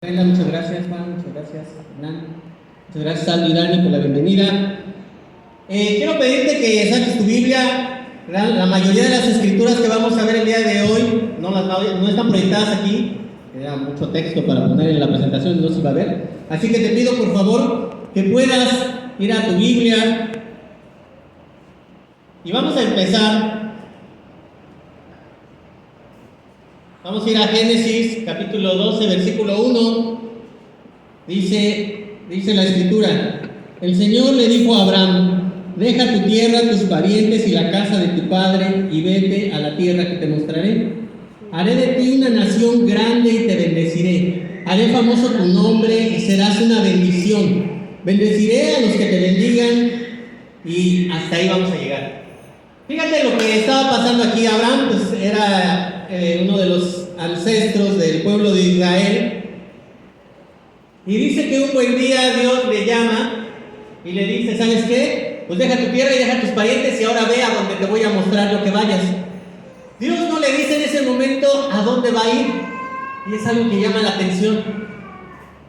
Brenda, muchas gracias, Juan, muchas gracias, Hernán, muchas gracias, Aldo y Dani, por la bienvenida. Quiero pedirte que saques tu Biblia. La mayoría de las escrituras que vamos a ver el día de hoy no están proyectadas aquí. Era mucho texto para poner en la presentación, no se va a ver. Así que te pido, por favor, que puedas ir a tu Biblia. Y vamos a empezar. Vamos a ir a Génesis, capítulo 12, versículo 1. Dice la escritura: el Señor le dijo a Abraham: deja tu tierra, tus parientes y la casa de tu padre y vete a la tierra que te mostraré. Haré de ti una nación grande y te bendeciré. Haré famoso tu nombre y serás una bendición. Bendeciré a los que te bendigan. Y hasta ahí vamos a llegar. Fíjate lo que estaba pasando aquí. Abraham pues era uno de los ancestros del pueblo de Israel, y dice que un buen día Dios le llama y le dice: ¿sabes qué? Pues deja tu tierra y deja tus parientes y ahora ve a donde te voy a mostrar yo que vayas. Dios no le dice en ese momento a dónde va a ir, y es algo que llama la atención.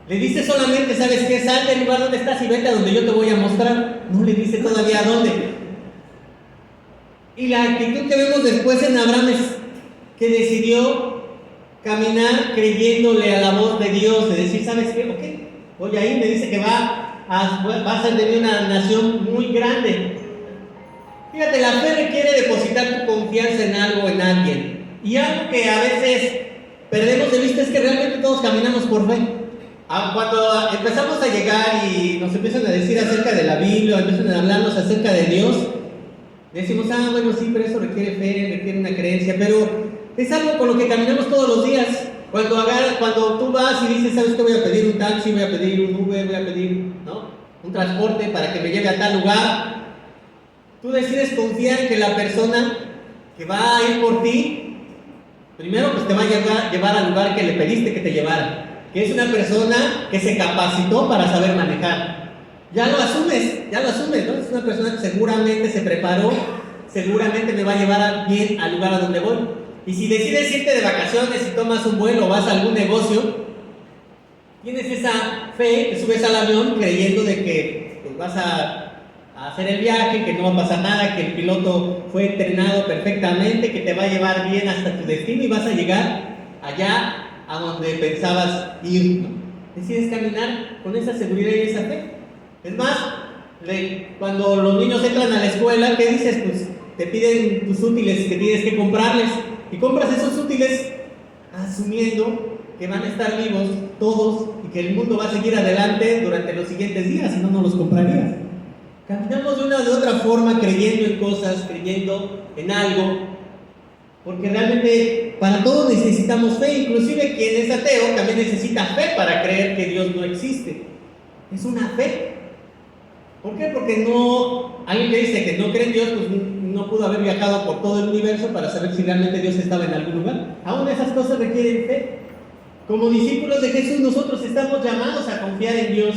Le dice solamente: ¿sabes qué? Sal del lugar donde estás y vete a donde yo te voy a mostrar. No le dice todavía a dónde. Y la actitud que vemos después en Abraham es que decidió caminar creyéndole a la voz de Dios, de decir: ¿sabes qué? Ok, voy a ir. Me dice que va a ser de mí una nación muy grande. Fíjate, la fe requiere depositar tu confianza en algo, en alguien. Y algo que a veces perdemos de vista es que realmente todos caminamos por fe. Cuando empezamos a llegar y nos empiezan a decir acerca de la Biblia, o empiezan a hablarnos acerca de Dios, decimos: bueno, sí, pero eso requiere fe, requiere una creencia, pero es algo con lo que caminamos todos los días. Cuando tú vas y dices: ¿sabes qué? Voy a pedir un taxi, voy a pedir un Uber, voy a pedir un transporte para que me lleve a tal lugar. Tú decides confiar en que la persona que va a ir por ti, primero pues te va a llevar al lugar que le pediste que te llevara, que es una persona que se capacitó para saber manejar. Ya lo asumes, ¿no? Es una persona que seguramente se preparó, seguramente me va a llevar bien al lugar a donde voy. Y si decides irte de vacaciones y tomas un vuelo o vas a algún negocio, tienes esa fe, te subes al avión creyendo de que pues, vas a hacer el viaje, que no va a pasar nada, que el piloto fue entrenado perfectamente, que te va a llevar bien hasta tu destino y vas a llegar allá a donde pensabas ir, ¿no? Decides caminar con esa seguridad y esa fe. Es más, cuando los niños entran a la escuela, ¿qué dices? Pues te piden tus útiles que tienes que comprarles, y compras esos útiles asumiendo que van a estar vivos todos y que el mundo va a seguir adelante durante los siguientes días, si no, no los comprarías. Caminamos de una o de otra forma creyendo en cosas, creyendo en algo, porque realmente para todo necesitamos fe. Inclusive quien es ateo también necesita fe para creer que Dios no existe. Es una fe. ¿Por qué? Porque alguien que dice que no cree en Dios, pues no pudo haber viajado por todo el universo para saber si realmente Dios estaba en algún lugar. Aún esas cosas requieren fe. Como discípulos de Jesús, nosotros estamos llamados a confiar en Dios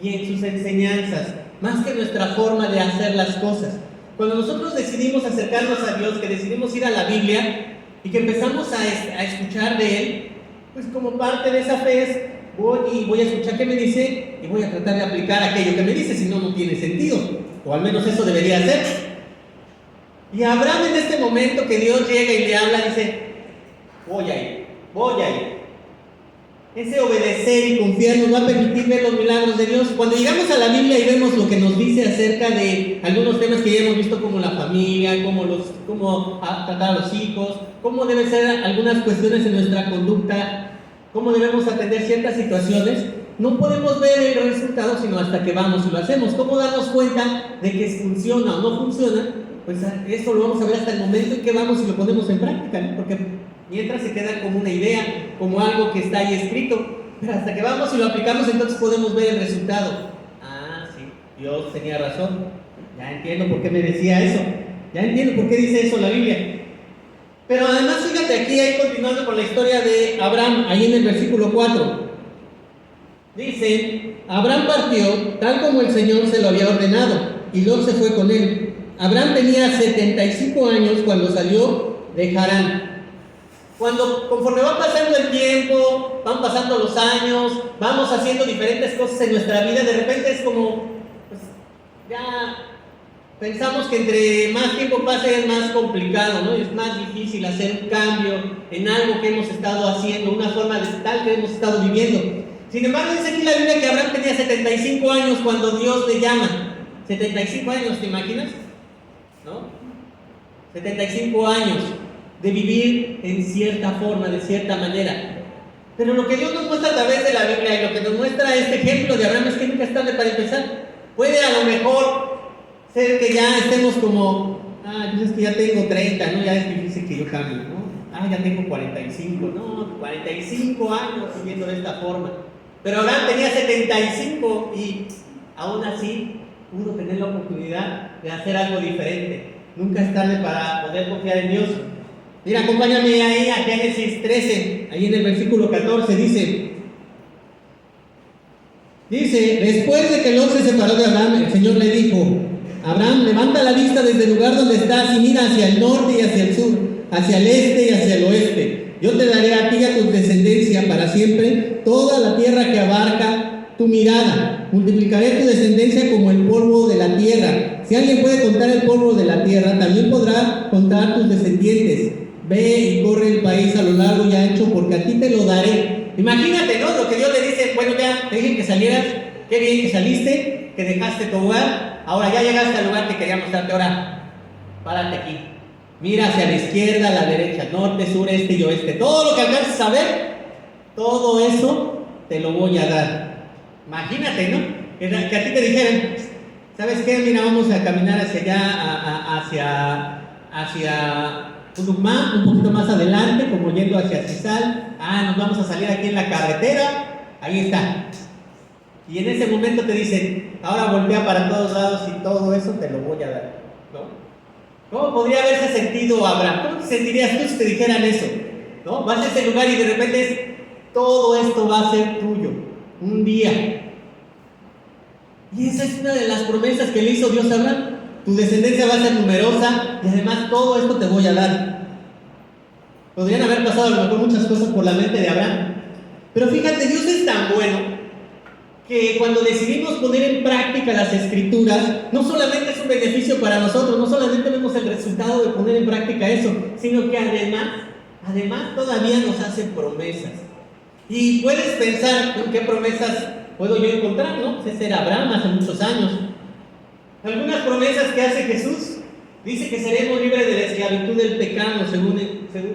y en sus enseñanzas, más que nuestra forma de hacer las cosas. Cuando nosotros decidimos acercarnos a Dios, que decidimos ir a la Biblia y que empezamos a escuchar de Él, pues como parte de esa fe es: voy a escuchar qué me dice y voy a tratar de aplicar aquello que me dice, si no, no tiene sentido, o al menos eso debería ser. Y Abraham, en este momento que Dios llega y le habla, dice: voy a ir. Ese obedecer y confiar nos va a permitir ver los milagros de Dios. Cuando llegamos a la Biblia y vemos lo que nos dice acerca de algunos temas que ya hemos visto, como la familia, cómo tratar a los hijos, cómo deben ser algunas cuestiones en nuestra conducta, cómo debemos atender ciertas situaciones, no podemos ver el resultado sino hasta que vamos y lo hacemos. ¿Cómo darnos cuenta de que funciona o no funciona? Pues esto lo vamos a ver hasta el momento en que vamos y lo ponemos en práctica, ¿no? Porque mientras se queda como una idea, como algo que está ahí escrito, pero hasta que vamos y lo aplicamos, entonces podemos ver el resultado. Sí, Dios tenía razón, ya entiendo por qué me decía eso, ya entiendo por qué dice eso la Biblia. Pero además, fíjate aquí, ahí continuando con la historia de Abraham, ahí en el versículo 4, dice: Abraham partió tal como el Señor se lo había ordenado, y Lot se fue con él. Abraham tenía 75 años cuando salió de Harán. Conforme va pasando el tiempo, van pasando los años, vamos haciendo diferentes cosas en nuestra vida, de repente es como, pues, ya pensamos que entre más tiempo pase es más complicado, ¿no? Es más difícil hacer un cambio en algo que hemos estado haciendo, una forma de tal que hemos estado viviendo. Sin embargo, dice aquí la Biblia que Abraham tenía 75 años cuando Dios le llama. 75 años, ¿te imaginas? ¿No? 75 años de vivir en cierta forma, de cierta manera. Pero lo que Dios nos muestra a través de la Biblia y lo que nos muestra este ejemplo de Abraham es que nunca es tarde para empezar. Puede a lo mejor ser que ya estemos como, pues es que ya tengo 30, ¿no? Ya es difícil que yo cambie, ¿no? Ya tengo 45, no, 45 años viviendo de esta forma. Pero Abraham tenía 75 y aún así pudo tener la oportunidad de hacer algo diferente. Nunca es tarde para poder confiar en Dios. Mira, acompáñame ahí a Génesis 13, ahí en el versículo 14, dice, después de que Lot se separó de Abraham, el Señor le dijo, Abraham, levanta la vista desde el lugar donde estás y mira hacia el norte y hacia el sur, hacia el este y hacia el oeste. Yo te daré a ti y a tu descendencia para siempre toda la tierra que abarca tu mirada. Multiplicaré tu descendencia como el polvo de la tierra. Si alguien puede contar el polvo de la tierra, también podrá contar tus descendientes. Ve y corre el país a lo largo y ancho, porque a ti te lo daré. Imagínate, ¿no? Lo que Dios le dice, bueno, ya te dije que salieras, qué bien que saliste, que dejaste tu hogar, ahora ya llegaste al lugar que quería mostrarte, ahora párate aquí. Mira hacia la izquierda, a la derecha, norte, sur, este y oeste. Todo lo que alcances a ver, todo eso te lo voy a dar. Imagínate, ¿no? Que a ti te dijeran, ¿sabes qué? Mira, vamos a caminar hacia allá, hacia Tucumán, un poquito más adelante, como yendo hacia Cizal. Nos vamos a salir aquí en la carretera, ahí está. Y en ese momento te dicen, ahora voltea para todos lados y todo eso te lo voy a dar, ¿no? ¿Cómo podría haberse sentido Abraham? ¿Cómo te sentirías tú si te dijeran eso? ¿No? Vas a ese lugar y de repente todo esto va a ser tuyo, un día. Y esa es una de las promesas que le hizo Dios a Abraham. Tu descendencia va a ser numerosa y además todo esto te voy a dar. Podrían haber pasado a lo mejor muchas cosas por la mente de Abraham. Pero fíjate, Dios es tan bueno que cuando decidimos poner en práctica las Escrituras, no solamente es un beneficio para nosotros, no solamente vemos el resultado de poner en práctica eso, sino que además todavía nos hace promesas. Y puedes pensar en qué promesas puedo yo encontrar, ¿no? Ese era Abraham hace muchos años. Algunas promesas que hace Jesús, dice que seremos libres de la esclavitud del pecado, según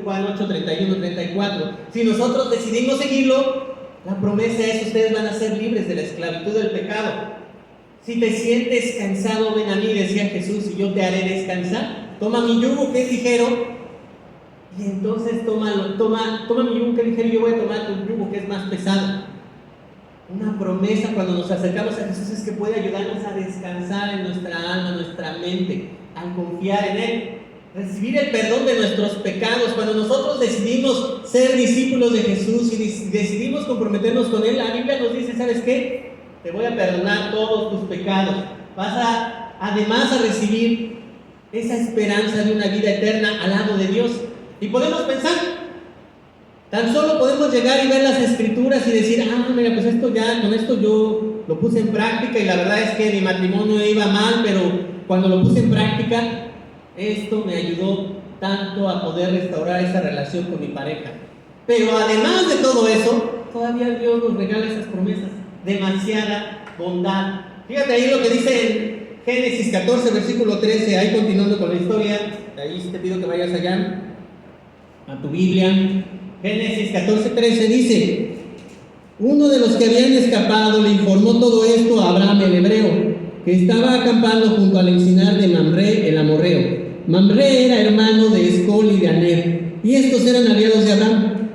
Juan 8, 31, 34. Si nosotros decidimos seguirlo, la promesa es: ustedes van a ser libres de la esclavitud del pecado. Si te sientes cansado, ven a mí, decía Jesús, y yo te haré descansar. Toma mi yugo que es ligero, y entonces toma mi yugo que es ligero, y yo voy a tomar tu yugo que es más pesado. Una promesa cuando nos acercamos a Jesús es que puede ayudarnos a descansar en nuestra alma, en nuestra mente, al confiar en Él, recibir el perdón de nuestros pecados. Cuando nosotros decidimos ser discípulos de Jesús y decidimos comprometernos con Él, la Biblia nos dice: ¿sabes qué? Te voy a perdonar todos tus pecados. Vas además a recibir esa esperanza de una vida eterna al lado de Dios. Y podemos pensar, tan solo podemos llegar y ver las Escrituras y decir: mira, pues con esto yo lo puse en práctica, y la verdad es que mi matrimonio iba mal, pero cuando lo puse en práctica, esto me ayudó tanto a poder restaurar esa relación con mi pareja. Pero además de todo eso, todavía Dios nos regala esas promesas, demasiada bondad. Fíjate ahí lo que dice en Génesis 14, versículo 13, ahí continuando con la historia. Ahí te pido que vayas allá a tu Biblia. Génesis 14, 13 dice: uno de los que habían escapado le informó todo esto a Abraham el hebreo, que estaba acampando junto al encinar de Mamre el amorreo. Mamre era hermano de Escol y de Aner, y estos eran aliados de Abraham.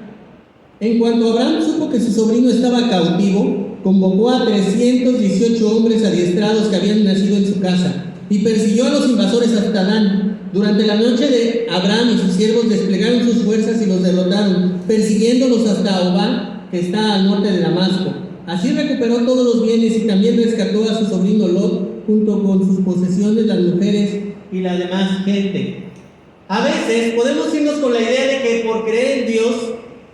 En cuanto Abraham supo que su sobrino estaba cautivo, convocó a 318 hombres adiestrados que habían nacido en su casa, y persiguió a los invasores hasta Dan. Durante la noche Abraham y sus siervos desplegaron sus fuerzas y los derrotaron, persiguiéndolos hasta Obal, que está al norte de Damasco. Así recuperó todos los bienes y también rescató a su sobrino Lot, junto con sus posesiones, las mujeres y la demás gente. A veces podemos irnos con la idea de que por creer en Dios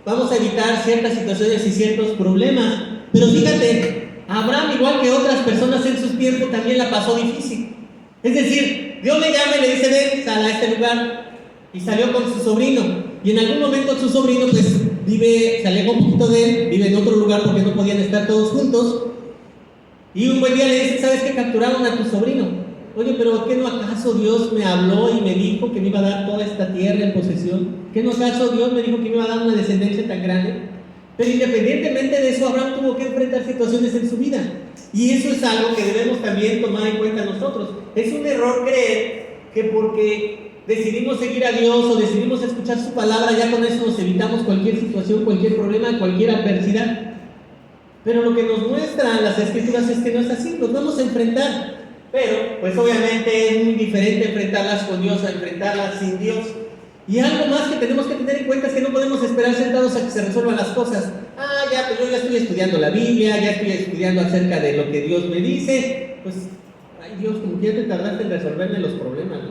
vamos a evitar ciertas situaciones y ciertos problemas. Pero fíjate, Abraham, igual que otras personas en su tiempo, también la pasó difícil. Es decir, Dios le llama y le dice, ven, sal a este lugar. Y salió con su sobrino. Y en algún momento su sobrino pues se alejó un poquito de él, vive en otro lugar porque no podían estar todos juntos. Y un buen día le dice, ¿sabes qué? Capturaron a tu sobrino. Oye, pero ¿qué no acaso Dios me habló y me dijo que me iba a dar toda esta tierra en posesión? ¿Qué no acaso Dios me dijo que me iba a dar una descendencia tan grande? Pero independientemente de eso, Abraham tuvo que enfrentar situaciones en su vida. Y eso es algo que debemos también tomar en cuenta nosotros. Es un error creer que porque decidimos seguir a Dios o decidimos escuchar su palabra, ya con eso nos evitamos cualquier situación, cualquier problema, cualquier adversidad. Pero lo que nos muestran las Escrituras es que no es así, nos vamos a enfrentar. Pero, pues obviamente es muy diferente enfrentarlas con Dios a enfrentarlas sin Dios. Y algo más que tenemos que tener en cuenta es que no podemos esperar sentados a que se resuelvan las cosas. Pues yo ya estoy estudiando la Biblia, ya estoy estudiando acerca de lo que Dios me dice. Pues, ay Dios, como que ya te tardaste en resolverme los problemas, ¿no?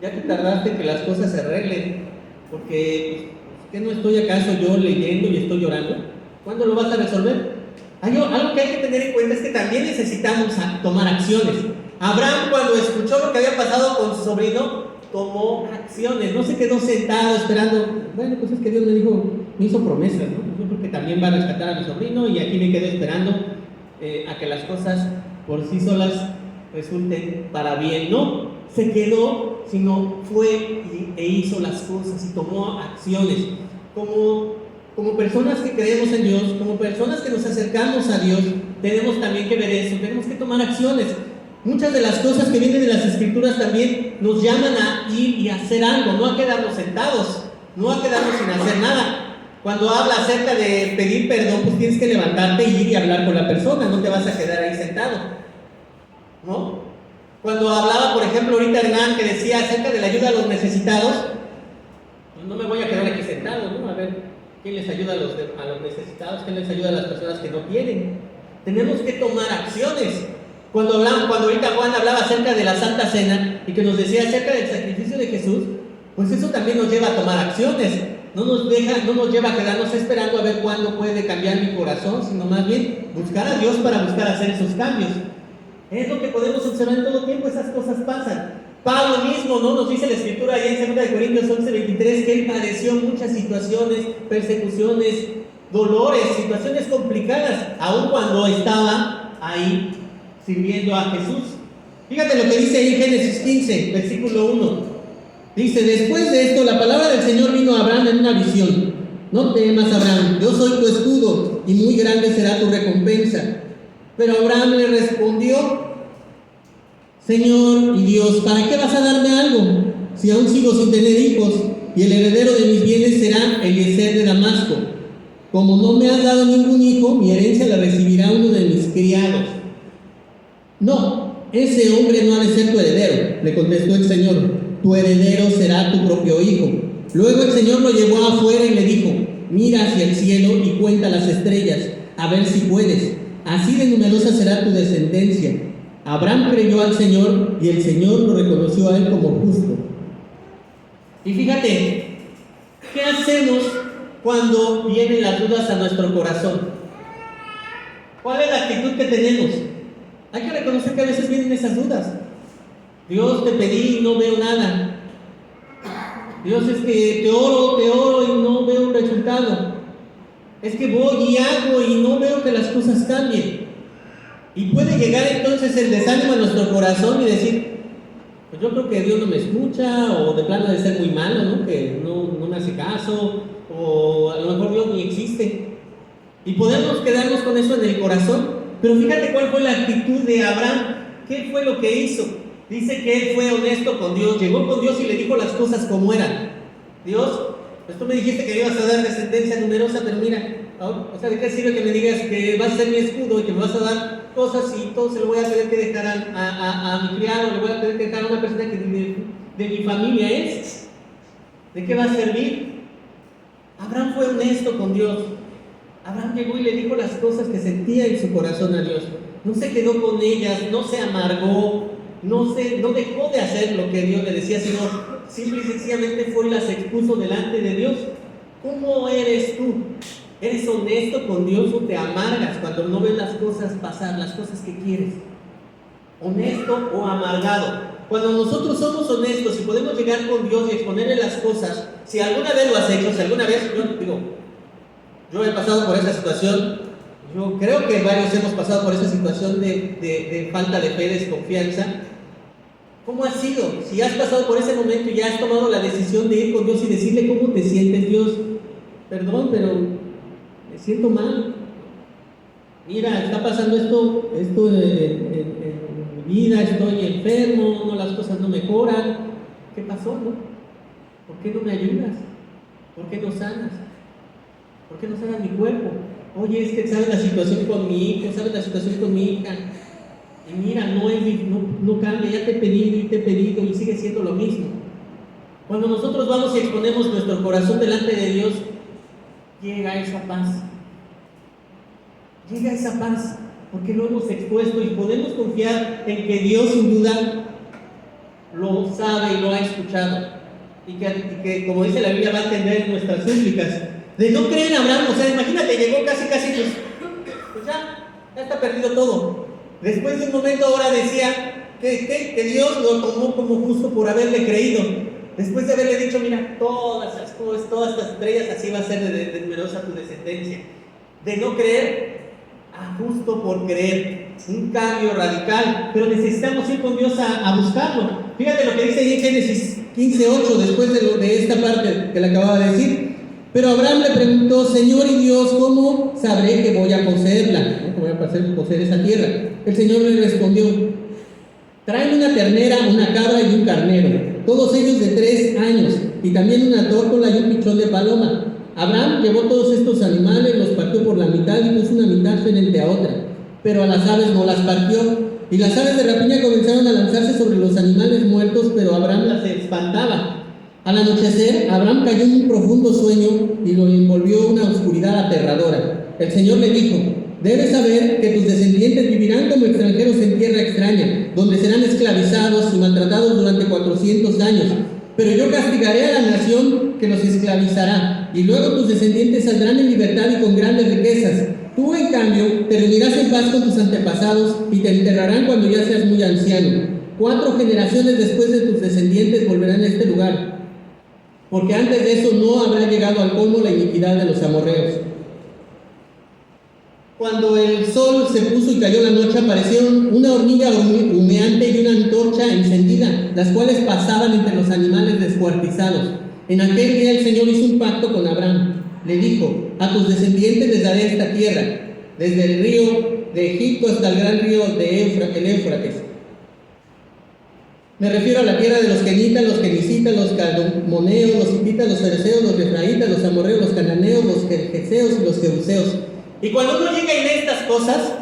Ya te tardaste en que las cosas se arreglen. Porque, ¿qué no estoy acaso yo leyendo y estoy llorando? ¿Cuándo lo vas a resolver? Algo que hay que tener en cuenta es que también necesitamos tomar acciones. Abraham, cuando escuchó lo que había pasado con su sobrino, tomó acciones, no se quedó sentado esperando. Bueno, pues es que Dios me hizo promesas, ¿no? Yo creo que también va a rescatar a mi sobrino y aquí me quedo esperando a que las cosas por sí solas resulten para bien. No se quedó, sino fue e hizo las cosas y tomó acciones. Como personas que creemos en Dios, como personas que nos acercamos a Dios, tenemos también que ver eso, tenemos que tomar acciones. Muchas de las cosas que vienen de las Escrituras también nos llaman a ir y hacer algo, no a quedarnos sentados, no a quedarnos sin hacer nada. Cuando habla acerca de pedir perdón, pues tienes que levantarte y ir y hablar con la persona, no te vas a quedar ahí sentado, ¿no? Cuando hablaba, por ejemplo, ahorita Hernán, que decía acerca de la ayuda a los necesitados, pues no me voy a quedar aquí sentado, ¿no? A ver, ¿quién les ayuda a los necesitados? ¿Quién les ayuda a las personas que no tienen? Tenemos que tomar acciones. Cuando ahorita Juan hablaba acerca de la Santa Cena y que nos decía acerca del sacrificio de Jesús, pues eso también nos lleva a tomar acciones. No nos lleva a quedarnos esperando a ver cuándo puede cambiar mi corazón, sino más bien buscar a Dios para buscar hacer esos cambios. Es lo que podemos observar en todo tiempo, esas cosas pasan. Pablo mismo, ¿no? Nos dice la Escritura ahí en 2 Corintios 11:23 que él padeció muchas situaciones, persecuciones, dolores, situaciones complicadas, aun cuando estaba ahí sirviendo a Jesús. Fíjate lo que dice ahí en Génesis 15, versículo 1. Dice, después de esto, la palabra del Señor vino a Abraham en una visión. No temas, Abraham, yo soy tu escudo, y muy grande será tu recompensa. Pero Abraham le respondió, Señor y Dios, ¿para qué vas a darme algo? Si aún sigo sin tener hijos, y el heredero de mis bienes será Eliezer de Damasco. Como no me has dado ningún hijo, mi herencia la recibirá uno de mis criados. No, ese hombre no ha de ser tu heredero, le contestó el Señor. Tu heredero será tu propio hijo. Luego el Señor lo llevó afuera y le dijo, mira hacia el cielo y cuenta las estrellas, a ver si puedes. Así de numerosa será tu descendencia. Abraham creyó al Señor y el Señor lo reconoció a él como justo. Y fíjate, ¿qué hacemos cuando vienen las dudas a nuestro corazón? ¿Cuál es la actitud que tenemos? Hay que reconocer que a veces vienen esas dudas. Dios, te pedí y no veo nada. Dios, es que te oro y no veo un resultado. Es que voy y hago y no veo que las cosas cambien. Y puede llegar entonces el desánimo a nuestro corazón y decir, pues yo creo que Dios no me escucha, o de plano de ser muy malo, ¿no? Que no me hace caso, o a lo mejor Dios ni existe. Y podemos quedarnos con eso en el corazón. Pero fíjate cuál fue la actitud de Abraham. ¿Qué fue lo que hizo? Dice que él fue honesto con Dios, llegó con Dios y le dijo las cosas como eran. Dios, pues tú me dijiste que me ibas a dar descendencia numerosa, pero mira, o sea, ¿de qué sirve que me digas que vas a ser mi escudo y que me vas a dar cosas y todo se lo voy a tener que dejar a mi criado, le voy a tener que dejar a una persona que de mi familia es? ¿De qué va a servir? Abraham fue honesto con Dios. Abraham llegó y le dijo las cosas que sentía en su corazón a Dios. No se quedó con ellas, no se amargó, no dejó de hacer lo que Dios le decía, sino simple y sencillamente fue y las expuso delante de Dios. ¿Cómo eres tú? ¿Eres honesto con Dios o te amargas cuando no ves las cosas pasar, las cosas que quieres? ¿Honesto o amargado? Cuando nosotros somos honestos y podemos llegar con Dios y exponerle las cosas, si alguna vez lo has hecho, si alguna vez, yo he pasado por esa situación, yo creo que varios hemos pasado por esa situación de falta de fe, desconfianza. ¿Cómo ha sido? Si has pasado por ese momento y ya has tomado la decisión de ir con Dios y decirle cómo te sientes, Dios, perdón, pero me siento mal. Mira, está pasando esto en mi vida, estoy enfermo, no, las cosas no mejoran. ¿Qué pasó, no? ¿Por qué no me ayudas? ¿Por qué no sanas? ¿Por qué no sanas mi cuerpo? Oye, es que sabes la situación con mi hijo, sabes la situación con mi hija. Y mira, no cambia, ya te he pedido y sigue siendo lo mismo. Cuando nosotros vamos y exponemos nuestro corazón delante de Dios, llega esa paz. Llega esa paz, porque lo hemos expuesto y podemos confiar en que Dios sin duda lo sabe y lo ha escuchado. Y que como dice la Biblia, va a atender nuestras súplicas. De no creer en Abraham, o sea, imagínate, llegó casi, pues ya está perdido todo. Después de un momento ahora decía que Dios lo tomó como justo por haberle creído. Después de haberle dicho, mira, todas estas estrellas, así va a ser de numerosa tu descendencia. De no creer a justo por creer. Un cambio radical. Pero necesitamos ir con Dios a buscarlo. Fíjate lo que dice ahí en Génesis 15:8, después de esta parte que le acababa de decir. Pero Abraham le preguntó, Señor y Dios, ¿cómo sabré que voy a poseerla? Que voy a poseer esa tierra. El Señor le respondió, tráeme una ternera, una cabra y un carnero, todos ellos de 3 años, y también una tórtola y un pichón de paloma. Abraham llevó todos estos animales, los partió por la mitad y puso una mitad frente a otra, pero a las aves no las partió. Y las aves de rapiña comenzaron a lanzarse sobre los animales muertos, pero Abraham las espantaba. Al anochecer, Abraham cayó en un profundo sueño y lo envolvió una oscuridad aterradora. El Señor le dijo, debes saber que tus descendientes vivirán como extranjeros en tierra extraña, donde serán esclavizados y maltratados durante 400 años. Pero yo castigaré a la nación que los esclavizará, y luego tus descendientes saldrán en libertad y con grandes riquezas. Tú, en cambio, te reunirás en paz con tus antepasados y te enterrarán cuando ya seas muy anciano. 4 generaciones después de tus descendientes volverán a este lugar, porque antes de eso no habrá llegado al colmo la iniquidad de los amorreos. Cuando el sol se puso y cayó la noche, aparecieron una hormiga humeante y una antorcha encendida, las cuales pasaban entre los animales descuartizados. En aquel día el Señor hizo un pacto con Abraham. Le dijo, a tus descendientes les daré esta tierra, desde el río de Egipto hasta el gran río de el Éufrates. Me refiero a la tierra de los kenitas, los kenicitas, los calmoneos, los hititas, los fereceos, los efraitas, los amorreos, los cananeos, los gergeseos y los jebuseos. Y cuando uno llega y lee estas cosas,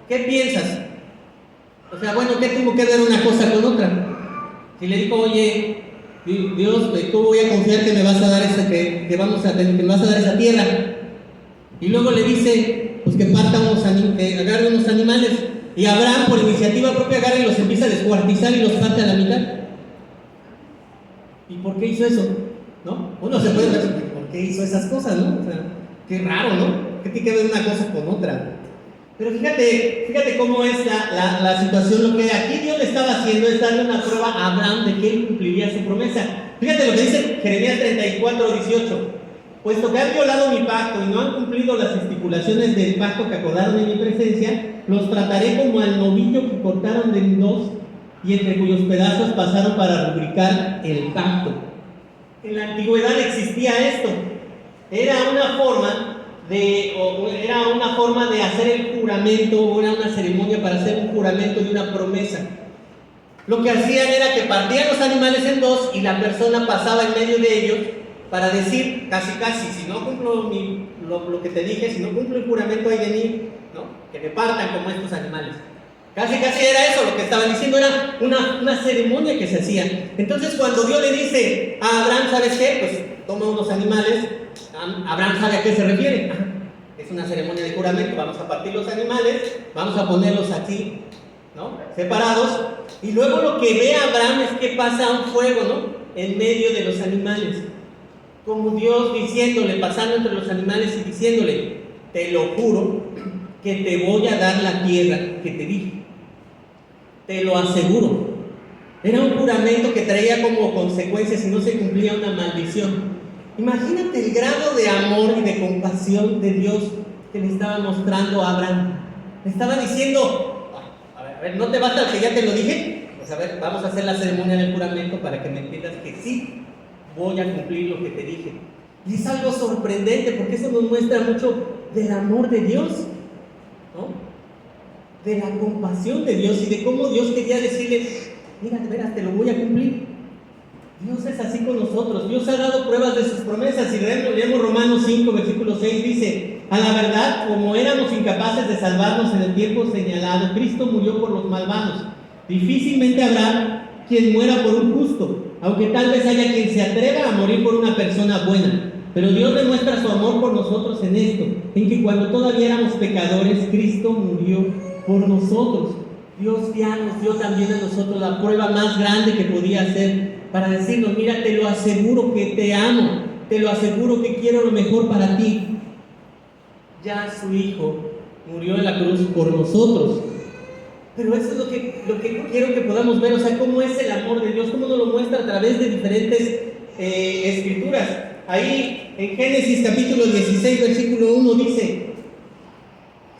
¿qué piensas? O sea, bueno, ¿qué tuvo que ver una cosa con otra? Si le dijo, oye, Dios, ¿cómo voy a confiar que me vas a dar que me vas a dar esa tierra? Y luego le dice, pues que agarre unos animales. Y Abraham, por iniciativa propia, agarra y los empieza a descuartizar y los parte a la mitad. ¿Y por qué hizo eso? ¿No? Uno se puede decir, ¿por qué hizo esas cosas, no? O sea, qué raro, ¿no? ¿Qué tiene que ver una cosa con otra? Pero fíjate cómo es la situación. Lo que aquí Dios le estaba haciendo es darle una prueba a Abraham de que él cumpliría su promesa. Fíjate lo que dice Jeremías 34:18. Puesto que han violado mi pacto y no han cumplido las estipulaciones del pacto que acordaron en mi presencia, los trataré como al novillo que cortaron en 2 y entre cuyos pedazos pasaron para rubricar el pacto. En la antigüedad existía esto. Era una forma de hacer el juramento, o era una ceremonia para hacer un juramento de una promesa. Lo que hacían era que partían los animales en 2 y la persona pasaba en medio de ellos para decir, casi, si no cumplo lo que te dije, si no cumplo el juramento hay de mí, ¿no? Que me partan como estos animales. Casi era eso lo que estaban diciendo, era una ceremonia que se hacía. Entonces cuando Dios le dice a Abraham, ¿sabes qué? Pues toma unos animales. Abraham sabe a qué se refiere. Es una ceremonia de juramento, vamos a partir los animales, vamos a ponerlos aquí, ¿no? Separados. Y luego lo que ve Abraham es que pasa un fuego, ¿no? en medio de los animales. Como Dios diciéndole, pasando entre los animales y diciéndole: te lo juro que te voy a dar la tierra que te dije. Te lo aseguro. Era un juramento que traía como consecuencia, si no se cumplía, una maldición. Imagínate el grado de amor y de compasión de Dios que le estaba mostrando a Abraham. Le estaba diciendo: a ver, ¿no te basta que ya te lo dije? Pues a ver, vamos a hacer la ceremonia del juramento para que me entiendas que sí voy a cumplir lo que te dije. Y es algo sorprendente, porque eso nos muestra mucho del amor de Dios, ¿no? De la compasión de Dios y de cómo Dios quería decirle: mira, de veras, te lo voy a cumplir. Dios es así con nosotros. Dios ha dado pruebas de sus promesas. Si leemos Romanos 5, versículo 6, dice: a la verdad, como éramos incapaces de salvarnos en el tiempo señalado, Cristo murió por los malvados. Difícilmente habrá quien muera por un justo, aunque tal vez haya quien se atreva a morir por una persona buena. Pero Dios demuestra su amor por nosotros en esto, en que cuando todavía éramos pecadores, Cristo murió por nosotros. Dios ya nos dio también a nosotros la prueba más grande que podía hacer, para decirnos: mira, te lo aseguro que te amo, te lo aseguro que quiero lo mejor para ti. Ya su Hijo murió en la cruz por nosotros. Pero eso es lo que quiero que podamos ver, o sea, cómo es el amor de Dios, cómo nos lo muestra a través de diferentes escrituras. Ahí en Génesis capítulo 16, versículo 1 dice: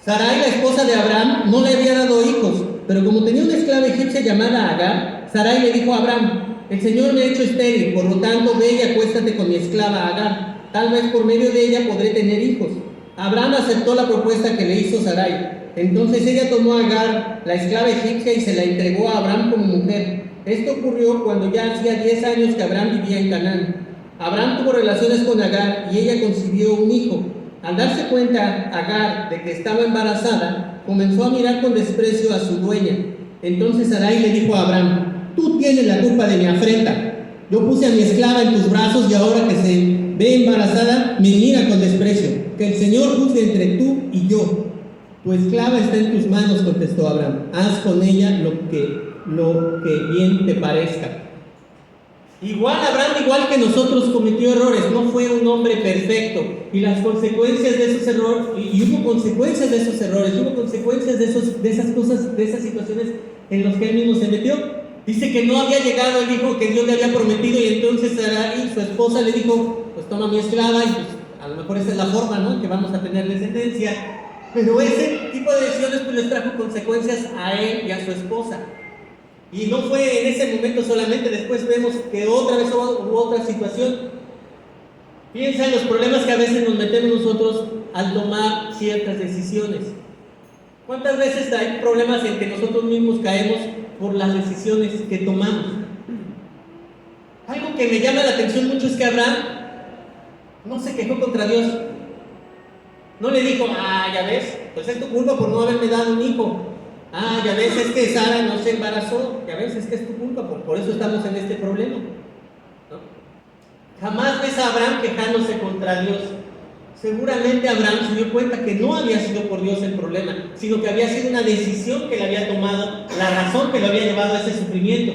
Sarai, la esposa de Abraham, no le había dado hijos, pero como tenía una esclava egipcia llamada Agar, Sarai le dijo a Abraham: el Señor me ha hecho estéril, por lo tanto ve y acuéstate con mi esclava Agar, tal vez por medio de ella podré tener hijos. Abraham aceptó la propuesta que le hizo Sarai. Entonces ella tomó a Agar, la esclava egipcia, y se la entregó a Abraham como mujer. Esto ocurrió cuando ya hacía 10 años que Abraham vivía en Canaán. Abraham tuvo relaciones con Agar y ella concibió un hijo. Al darse cuenta Agar de que estaba embarazada, comenzó a mirar con desprecio a su dueña. Entonces Sarai le dijo a Abraham: tú tienes la culpa de mi afrenta. Yo puse a mi esclava en tus brazos y ahora que se ve embarazada, me mira con desprecio. Que el Señor juzgue entre tú y yo. Tu esclava está en tus manos, contestó Abraham. Haz con ella lo que bien te parezca. Abraham, igual que nosotros, cometió errores. No fue un hombre perfecto. Y las consecuencias de esos errores, y hubo consecuencias de esos errores, hubo consecuencias de esas cosas, de esas situaciones en las que él mismo se metió. Dice que no había llegado el hijo que Dios le había prometido, y entonces Sarai, su esposa, le dijo: pues toma mi esclava, y pues a lo mejor esa es la forma, ¿no?, que vamos a tener descendencia. Pero ese tipo de decisiones pues les trajo consecuencias a él y a su esposa. Y no fue en ese momento solamente, después vemos que otra vez hubo otra situación. Piensa en los problemas que a veces nos metemos nosotros al tomar ciertas decisiones. ¿Cuántas veces hay problemas en que nosotros mismos caemos por las decisiones que tomamos? Algo que me llama la atención mucho es que Abraham no se quejó contra Dios. No le dijo: ya ves, pues es tu culpa por no haberme dado un hijo. Ya ves, es que Sara no se embarazó. Ya ves, es que es tu culpa, por eso estamos en este problema, ¿no? Jamás ves a Abraham quejándose contra Dios. Seguramente Abraham se dio cuenta que no había sido por Dios el problema, sino que había sido una decisión que le había tomado, la razón que lo había llevado a ese sufrimiento.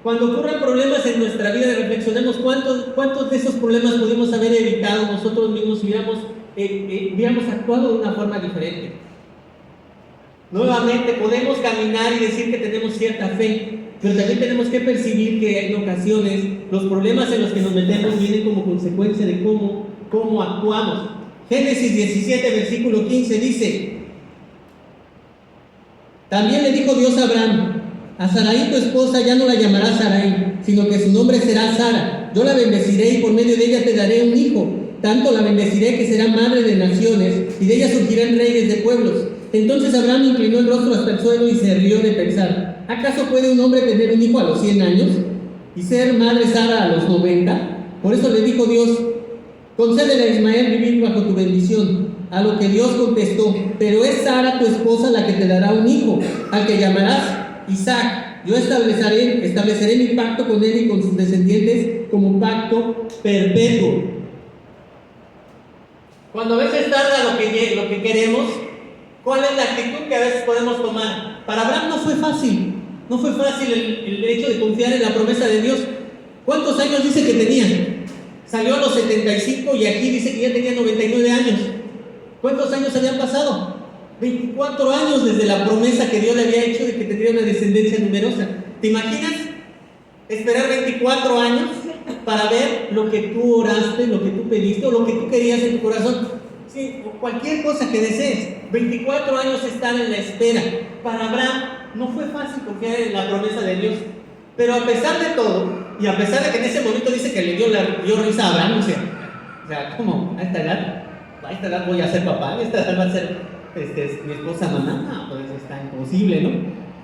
Cuando ocurran problemas en nuestra vida, reflexionemos cuántos de esos problemas pudimos haber evitado nosotros mismos si hubiéramos actuado de una forma diferente. Nuevamente, podemos caminar y decir que tenemos cierta fe, pero también tenemos que percibir que en ocasiones los problemas en los que nos metemos vienen como consecuencia de cómo actuamos. Génesis 17, versículo 15 dice: también le dijo Dios a Abraham: a Sarai tu esposa ya no la llamarás Sarai, sino que su nombre será Sara. Yo la bendeciré y por medio de ella te daré un hijo. Tanto la bendeciré que será madre de naciones, y de ella surgirán reyes de pueblos. Entonces Abraham inclinó el rostro hasta el suelo y se rió de pensar: ¿acaso puede un hombre tener un hijo a los 100 años y ser madre Sara a los 90? Por eso le dijo Dios: concédele a Ismael vivir bajo tu bendición. A lo que Dios contestó: pero es Sara tu esposa la que te dará un hijo, al que llamarás Isaac. Yo estableceré mi pacto con él y con sus descendientes como pacto perpetuo. Cuando a veces tarda lo que queremos, ¿cuál es la actitud que a veces podemos tomar? Para Abraham no fue fácil el hecho de confiar en la promesa de Dios. ¿Cuántos años dice que tenía? Salió a los 75 y aquí dice que ya tenía 99 años. ¿Cuántos años habían pasado? 24 años desde la promesa que Dios le había hecho de que tendría una descendencia numerosa. ¿Te imaginas? Esperar 24 años para ver lo que tú oraste, lo que tú pediste o lo que tú querías en tu corazón. Sí, o cualquier cosa que desees. 24 años estar en la espera. Para Abraham no fue fácil confiar en la promesa de Dios. Pero a pesar de todo, y a pesar de que en ese momento dice que le dio risa a Abraham, o sea, ¿cómo? ¿A esta edad voy a ser papá? ¿A esta edad va a ser mi esposa mamá? No, pues está imposible, ¿no?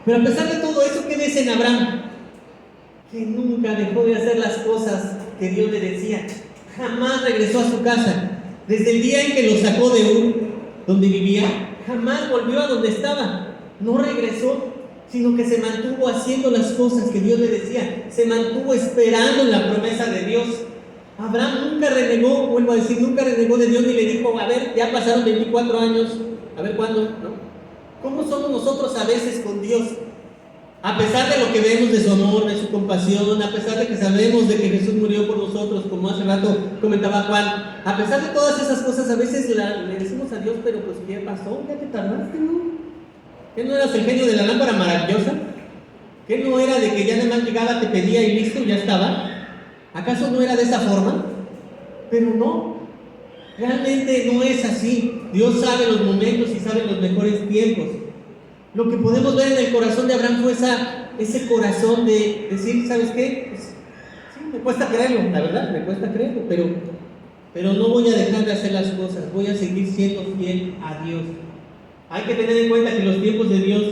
Pero a pesar de todo eso, ¿qué dice en Abraham? Que nunca dejó de hacer las cosas que Dios le decía. Jamás regresó a su casa. Desde el día en que lo sacó de Ur, donde vivía, jamás volvió a donde estaba. No regresó, sino que se mantuvo haciendo las cosas que Dios le decía. Se mantuvo esperando en la promesa de Dios. Abraham nunca renegó, vuelvo a decir, nunca renegó de Dios ni le dijo, a ver, ya pasaron 24 años, a ver cuándo, ¿no? ¿Cómo somos nosotros a veces con Dios? A pesar de lo que vemos de su amor, de su compasión, a pesar de que sabemos de que Jesús murió por nosotros, como hace rato comentaba Juan, a pesar de todas esas cosas, a veces le decimos a Dios, pero pues ¿qué pasó? ¿Ya te tardaste, no? ¿Qué no eras el genio de la lámpara maravillosa? ¿Qué no era de que ya nada más llegaba, te pedía y listo, ya estaba? ¿Acaso no era de esa forma? Pero no, realmente no es así. Dios sabe los momentos y sabe los mejores tiempos. Lo que podemos ver en el corazón de Abraham fue ese corazón de decir, ¿sabes qué? Pues, sí, me cuesta creerlo, la verdad, me cuesta creerlo, pero no voy a dejar de hacer las cosas, voy a seguir siendo fiel a Dios. Hay que tener en cuenta que los tiempos de Dios